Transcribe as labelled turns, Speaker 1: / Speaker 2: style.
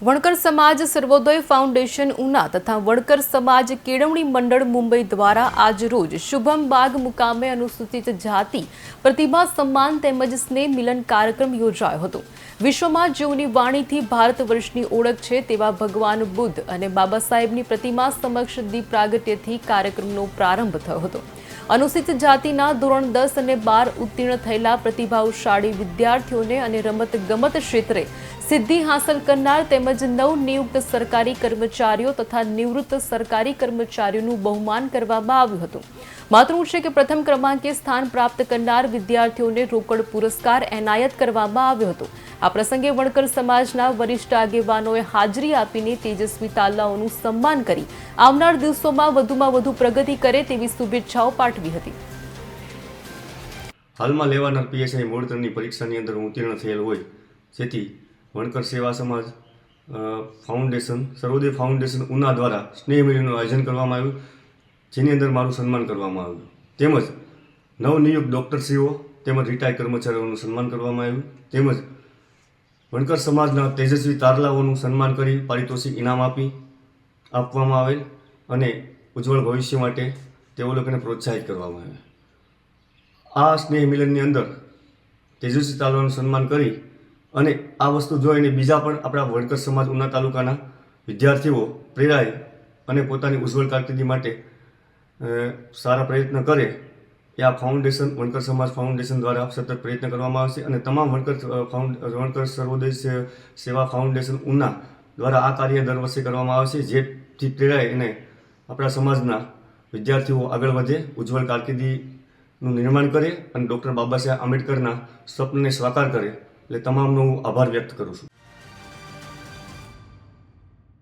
Speaker 1: વણકર સમાજ સર્વોદય ફાઉન્ડેશન ઉના તથા વણકર સમાજ કેળવણી મંડળ મુંબઈ દ્વારા આજરોજ શુભમ બાગ મુકામે અનુસૂચિત જાતિ પ્રતિભા સન્માન તેમજ સ્નેહ મિલન કાર્યક્રમ યોજાયો હતો। વિશ્વમાં જેઓની વાણીથી ભારત વર્ષની ઓળખ છે તેવા ભગવાન બુદ્ધ અને બાબા સાહેબની પ્રતિમા સમક્ષ દીપ પ્રાગટ્યથી કાર્યક્રમનો પ્રારંભ થયો હતો। અનુસૂચિત જાતિના ધોરણ 10 અને 12 ઉત્તીર્ણ થયેલા પ્રતિભાશાળી વિદ્યાર્થીઓને અને રમત ગમત ક્ષેત્રે સિદ્ધિ હાંસલ કરનાર તેમજ નવનિયુક્ત સરકારી કર્મચારીઓ તથા નિવૃત્ત સરકારી કર્મચારીઓનું બહુમાન કરવામાં આવ્યું હતું। મહત્વનું છે કે પ્રથમ ક્રમાંકે સ્થાન પ્રાપ્ત કરનાર વિદ્યાર્થીઓને રોકડ પુરસ્કાર એનાયત કરવામાં આવ્યો હતો। આ પ્રસંગે વણકર સમાજના વરિષ્ઠ આગેવાનોએ હાજરી આપીને તેજસ્વી તાલાઓનું સન્માન કરી આવનાર દિવસોમાં વધુમાં વધુ પ્રગતિ કરે તેવી શુભેચ્છાઓ પાઠવી હતી।
Speaker 2: હાલમાં લેવાનાર પીએસઆઈ મોડ 3ની પરીક્ષાની અંદર ઉત્તીર્ણ થયેલ હોય જેથી વણકર સેવા સમાજ ફાઉન્ડેશન સર્વોદય ફાઉન્ડેશન ઉના દ્વારા સ્નેહ મિલનનું આયોજન કરવામાં આવ્યું, જેની અંદર મારું સન્માન કરવામાં આવ્યું। તેમજ નવનિયુક્ત ડૉક્ટરશ્રીઓ તેમજ રિટાયર્ડ કર્મચારીઓનું સન્માન કરવામાં આવ્યું। તેમજ વણકર સમાજના તેજસ્વી તારલાઓનું સન્માન કરી પારિતોષિક ઇનામ આપવામાં આવેલ અને ઉજ્જવળ ભવિષ્ય માટે તેઓ લોકોને પ્રોત્સાહિત કરવામાં આવ્યા। આ સ્નેહ મિલનની અંદર તેજસ્વી તારલાઓનું સન્માન કરી અને આ વસ્તુ જોઈને બીજા પણ આપણા વણકર સમાજ ઉના તાલુકાના વિદ્યાર્થીઓ પ્રેરાય અને પોતાની ઉજ્જવળ કારકિર્દી માટે સારા પ્રયત્ન કરે એ આ ફાઉન્ડેશન વણકર સમાજ ફાઉન્ડેશન દ્વારા સતત પ્રયત્ન કરવામાં આવશે અને તમામ વણકર સર્વોદય સેવા ફાઉન્ડેશન ઉના દ્વારા આ કાર્ય દર વર્ષે કરવામાં આવશે, જેથી પ્રેરાય અને આપણા સમાજના વિદ્યાર્થીઓ આગળ વધે, ઉજ્જવળ કારકિર્દીનું નિર્માણ કરે અને ડૉક્ટર બાબા સાહેબ આંબેડકરના સ્વપ્નને સાકાર કરે। એટલે તમામનો હું આભાર વ્યક્ત કરું છું।